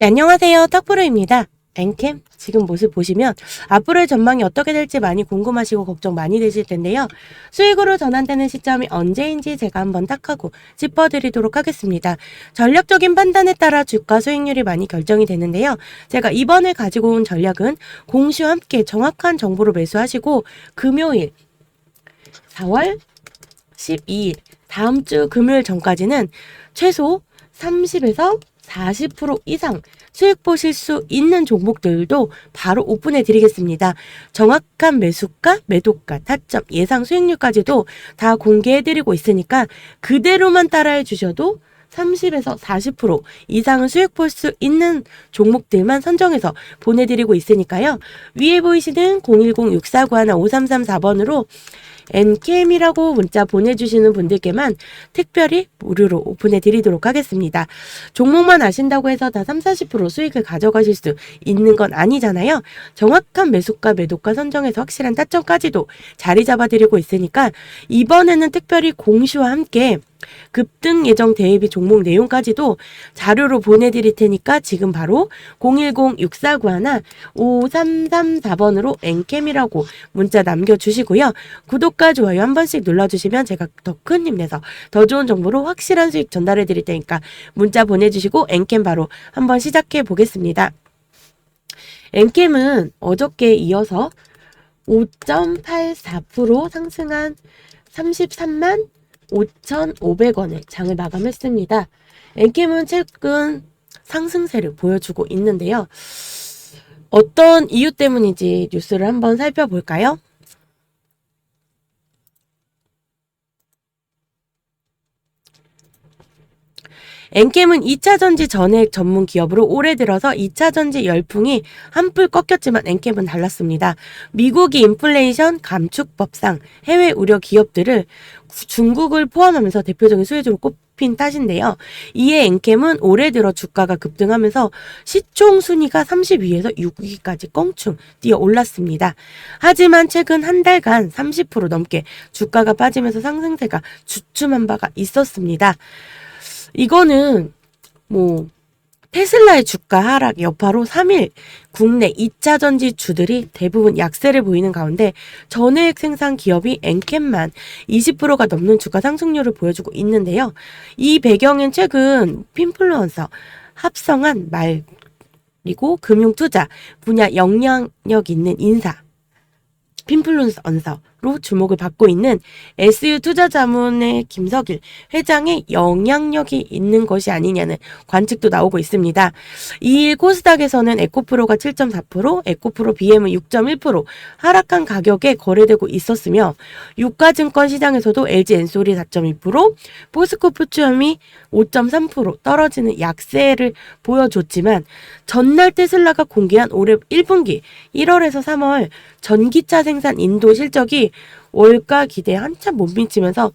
네, 안녕하세요. 탁프로입니다. 엔캠 지금 모습 보시면 앞으로의 전망이 어떻게 될지 많이 궁금하시고 걱정 많이 되실 텐데요. 수익으로 전환되는 시점이 언제인지 제가 한번 딱 하고 짚어드리도록 하겠습니다. 전략적인 판단에 따라 주가 수익률이 많이 결정이 되는데요. 제가 이번에 가지고 온 전략은 공시와 함께 정확한 정보로 매수하시고 금요일 4월 12일 다음 주 금요일 전까지는 최소 30에서 40% 이상 수익 보실 수 있는 종목들도 바로 오픈해 드리겠습니다. 정확한 매수가, 매도가, 타점, 예상 수익률까지도 다 공개해 드리고 있으니까 그대로만 따라해 주셔도 30에서 40% 이상은 수익 볼 수 있는 종목들만 선정해서 보내드리고 있으니까요. 위에 보이시는 010-6491-5334번으로 엔캠이라고 문자 보내주시는 분들께만 특별히 무료로 오픈해 드리도록 하겠습니다. 종목만 아신다고 해서 다 30-40% 수익을 가져가실 수 있는 건 아니잖아요. 정확한 매수가, 매도가 선정해서 확실한 타점까지도 자리 잡아 드리고 있으니까 이번에는 특별히 공시와 함께 급등 예정 대비 종목 내용까지도 자료로 보내드릴 테니까 지금 바로 010-6491-5334번으로 엔캠이라고 문자 남겨주시고요. 구독과 좋아요 한 번씩 눌러주시면 제가 더 큰 힘내서 더 좋은 정보로 확실한 수익 전달해 드릴 테니까 문자 보내주시고 엔캠 바로 한번 시작해 보겠습니다. 엔캠은 어저께 이어서 5.84% 상승한 33만 5,500원에 장을 마감했습니다. 엔캠은 최근 상승세를 보여주고 있는데요. 어떤 이유 때문인지 뉴스를 한번 살펴볼까요? 엔캠은 2차전지 전액 전문 기업으로 올해 들어서 2차전지 열풍이 한풀 꺾였지만 엔캠은 달랐습니다. 미국이 인플레이션 감축법상 해외 우려 기업들을 중국을 포함하면서 대표적인 수혜주로 꼽힌 탓인데요. 이에 엔캠은 올해 들어 주가가 급등하면서 시총 순위가 32에서 6위까지 껑충 뛰어 올랐습니다. 하지만 최근 한 달간 30% 넘게 주가가 빠지면서 상승세가 주춤한 바가 있었습니다. 이거는 테슬라의 주가 하락 여파로 3일 국내 2차 전지주들이 대부분 약세를 보이는 가운데 전해액 생산 기업이 엔캠만 20%가 넘는 주가 상승률을 보여주고 있는데요. 이 배경엔 최근 핀플루언서 합성한 말 그리고 금융투자 분야 영향력 있는 인사 핀플루언서로 주목을 받고 있는 SU 투자자문의 김석일 회장의 영향력이 있는 것이 아니냐는 관측도 나오고 있습니다. 2일 코스닥에서는 에코프로가 7.4%, 에코프로 BM은 6.1% 하락한 가격에 거래되고 있었으며 유가증권 시장에서도 LG 엔솔이 4.2%, 포스코 퓨처엠이 5.3% 떨어지는 약세를 보여줬지만 전날 테슬라가 공개한 올해 1분기 1월에서 3월 전기차 생산 인도 실적이 월가 기대에 한참 못 미치면서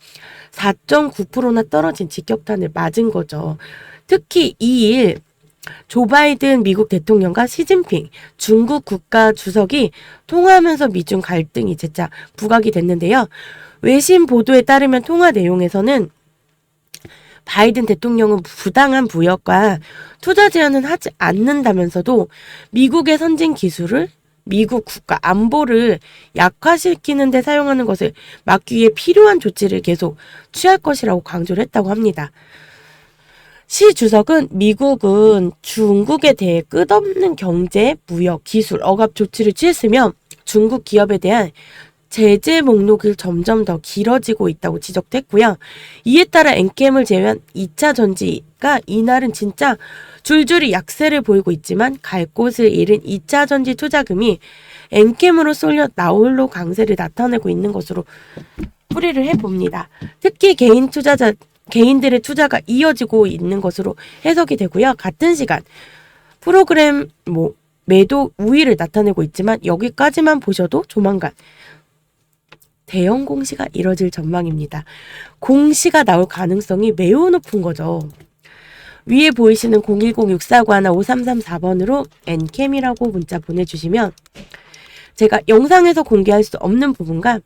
4.9%나 떨어진 직격탄을 맞은 거죠. 특히 2일 조 바이든 미국 대통령과 시진핑 중국 국가 주석이 통화하면서 미중 갈등이 재차 부각이 됐는데요. 외신 보도에 따르면 통화 내용에서는 바이든 대통령은 부당한 부역과 투자 제한은 하지 않는다면서도 미국의 선진 기술을 미국 국가 안보를 약화시키는 데 사용하는 것을 막기 위해 필요한 조치를 계속 취할 것이라고 강조를 했다고 합니다. 시 주석은 미국은 중국에 대해 끝없는 경제, 무역, 기술, 억압 조치를 취했으며 중국 기업에 대한 제재 목록이 점점 더 길어지고 있다고 지적했고요. 이에 따라 엔캠을 제외한 2차 전지가 이날은 진짜 줄줄이 약세를 보이고 있지만 갈 곳을 잃은 2차 전지 투자금이 엔캠으로 쏠려 나홀로 강세를 나타내고 있는 것으로 풀이를 해봅니다. 특히 개인들의 투자가 이어지고 있는 것으로 해석이 되고요. 같은 시간 프로그램 매도 우위를 나타내고 있지만 여기까지만 보셔도 조만간 대형 공시가 이뤄질 전망입니다. 공시가 나올 가능성이 매우 높은 거죠. 위에 보이시는 010-6491-5334번으로 엔캠이라고 문자 보내주시면 제가 영상에서 공개할 수 없는 부분과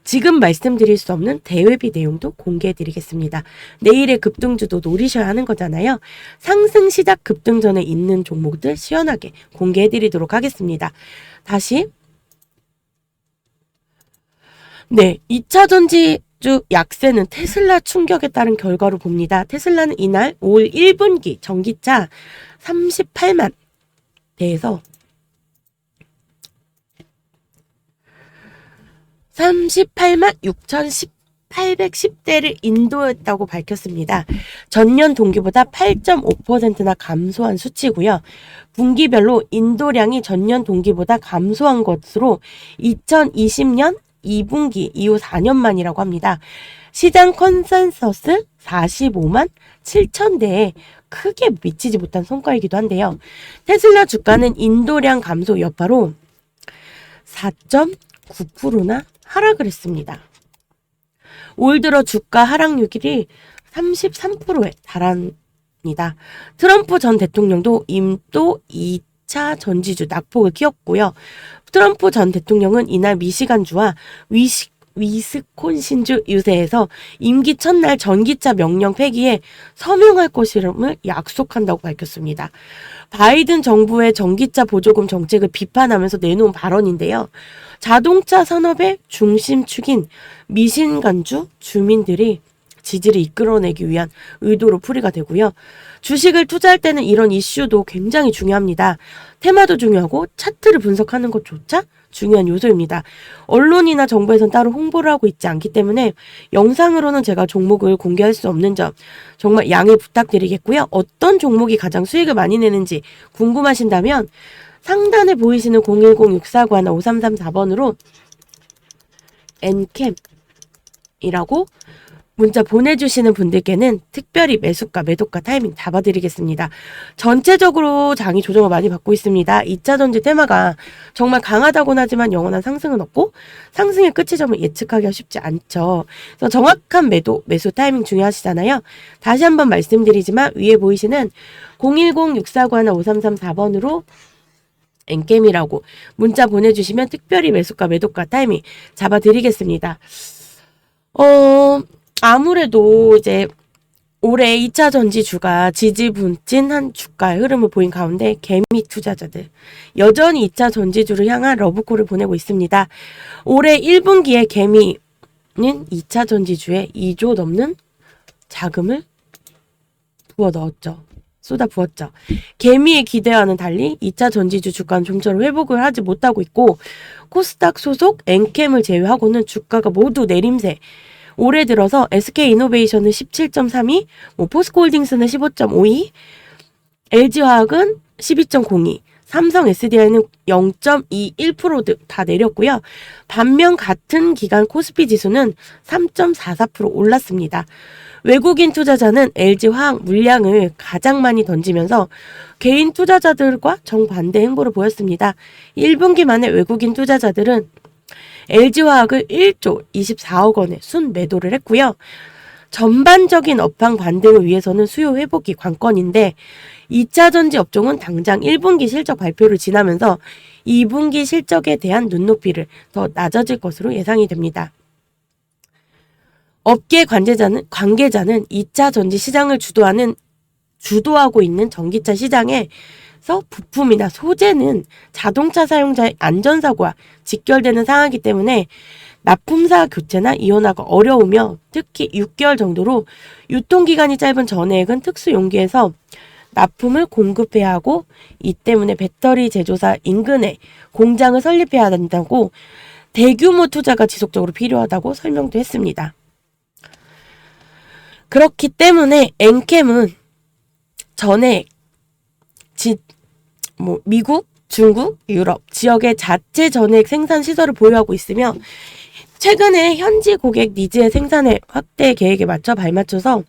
지금 말씀드릴 수 없는 대외비 내용도 공개해드리겠습니다. 내일의 급등주도 노리셔야 하는 거잖아요. 상승 시작 급등 전에 있는 종목들 시원하게 공개해드리도록 하겠습니다. 다시 네, 2차 전지주 약세는 테슬라 충격에 따른 결과로 봅니다. 테슬라는 이날 올 1분기 전기차 38만 대에서 38만 6,810대를 인도했다고 밝혔습니다. 전년 동기보다 8.5%나 감소한 수치고요. 분기별로 인도량이 전년 동기보다 감소한 것으로 2020년 2분기 이후 4년 만이라고 합니다. 시장 컨센서스 45만 7천 대에 크게 미치지 못한 성과이기도 한데요. 테슬라 주가는 인도량 감소 여파로 4.9%나 하락을 했습니다. 올 들어 주가 하락률이 33%에 달합니다. 트럼프 전 대통령도 임도 2차 전지주 낙폭을 키웠고요. 트럼프 전 대통령은 이날 미시간주와 위스콘신주 유세에서 임기 첫날 전기차 명령 폐기에 서명할 것임을 약속한다고 밝혔습니다. 바이든 정부의 전기차 보조금 정책을 비판하면서 내놓은 발언인데요. 자동차 산업의 중심축인 미신간주 주민들이 지지를 이끌어내기 위한 의도로 풀이가 되고요. 주식을 투자할 때는 이런 이슈도 굉장히 중요합니다. 테마도 중요하고 차트를 분석하는 것조차 중요한 요소입니다. 언론이나 정부에선 따로 홍보를 하고 있지 않기 때문에 영상으로는 제가 종목을 공개할 수 없는 점 정말 양해 부탁드리겠고요. 어떤 종목이 가장 수익을 많이 내는지 궁금하신다면 상단에 보이시는 010-6491-5334번으로 엔캠이라고 문자 보내주시는 분들께는 특별히 매수가, 매도가 타이밍 잡아드리겠습니다. 전체적으로 장이 조정을 많이 받고 있습니다. 2차 전지 테마가 정말 강하다곤 하지만 영원한 상승은 없고 상승의 끝이 점을 예측하기가 쉽지 않죠. 그래서 정확한 매수 타이밍 중요하시잖아요. 다시 한번 말씀드리지만 위에 보이시는 010-6491-5334번으로 엔게임이라고 문자 보내주시면 특별히 매수가, 매도가 타이밍 잡아드리겠습니다. 아무래도 이제 올해 2차 전지주가 지지분진한 주가의 흐름을 보인 가운데 개미 투자자들 여전히 2차 전지주를 향한 러브콜을 보내고 있습니다. 올해 1분기에 개미는 2차 전지주에 2조 넘는 자금을 쏟아 부었죠. 개미의 기대와는 달리 2차 전지주 주가는 좀처럼 회복을 하지 못하고 있고 코스닥 소속 엔캠을 제외하고는 주가가 모두 내림세. 올해 들어서 SK이노베이션은 17.32, 포스코홀딩스는 15.52, LG화학은 12.02, 삼성 SDI는 0.21% 다 내렸고요. 반면 같은 기간 코스피 지수는 3.44% 올랐습니다. 외국인 투자자는 LG화학 물량을 가장 많이 던지면서 개인 투자자들과 정반대 행보를 보였습니다. 1분기 만에 외국인 투자자들은 LG화학을 1조 24억 원에 순매도를 했고요. 전반적인 업황 반등을 위해서는 수요 회복이 관건인데 2차 전지 업종은 당장 1분기 실적 발표를 지나면서 2분기 실적에 대한 눈높이를 더 낮아질 것으로 예상이 됩니다. 업계 관계자는 2차 전지 시장을 주도하고 있는 전기차 시장에서 부품이나 소재는 자동차 사용자의 안전사고와 직결되는 상황이기 때문에 납품사 교체나 이원화가 어려우며 특히 6개월 정도로 유통기간이 짧은 전해액은 특수 용기에서 납품을 공급해야 하고 이 때문에 배터리 제조사 인근에 공장을 설립해야 한다고 대규모 투자가 지속적으로 필요하다고 설명도 했습니다. 그렇기 때문에 엔캠은 전에 미국, 중국, 유럽 지역의 자체 전액 생산 시설을 보유하고 있으며 최근에 현지 고객 니즈의 생산의 확대 계획에 맞춰 발맞춰서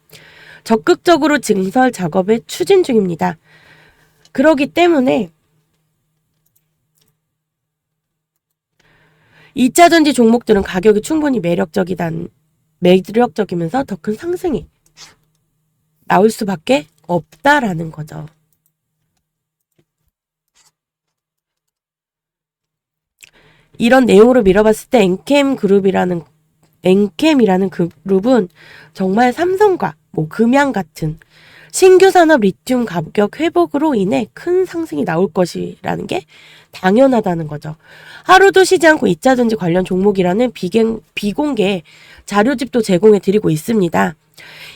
적극적으로 증설 작업을 추진 중입니다. 그렇기 때문에 2차 전지 종목들은 가격이 충분히 매력적이면서 더 큰 상승이 나올 수밖에 없다라는 거죠. 이런 내용으로 밀어봤을 때 엔캠 그룹이라는 엔캠이라는 그룹은 정말 삼성과 뭐 금양 같은 신규 산업 리튬 가격 회복으로 인해 큰 상승이 나올 것이라는 게 당연하다는 거죠. 하루도 쉬지 않고 2차전지 관련 종목이라는 비공개 자료집도 제공해 드리고 있습니다.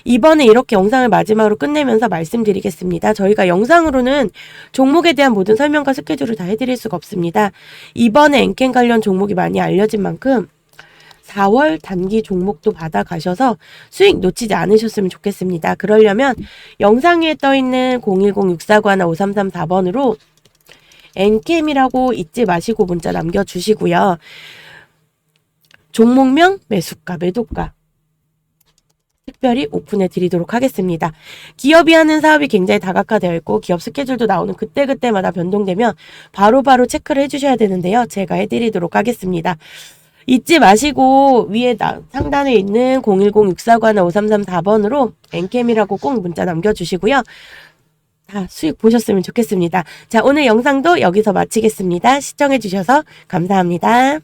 이번에 이렇게 영상을 마지막으로 끝내면서 말씀드리겠습니다. 저희가 영상으로는 종목에 대한 모든 설명과 스케줄을 다 해드릴 수가 없습니다. 이번에 엔캠 관련 종목이 많이 알려진 만큼 4월 단기 종목도 받아가셔서 수익 놓치지 않으셨으면 좋겠습니다. 그러려면 영상 위에 떠있는 010-6491-5334번으로 엔캠이라고 잊지 마시고 문자 남겨주시고요. 종목명, 매수가, 매도가 특별히 오픈해 드리도록 하겠습니다. 기업이 하는 사업이 굉장히 다각화되어 있고 기업 스케줄도 나오는 그때그때마다 변동되면 바로바로 체크를 해주셔야 되는데요. 제가 해드리도록 하겠습니다. 잊지 마시고 위에 상단에 있는 010-6491-5334번으로 엔캠이라고 꼭 문자 남겨주시고요. 다 수익 보셨으면 좋겠습니다. 자, 오늘 영상도 여기서 마치겠습니다. 시청해주셔서 감사합니다.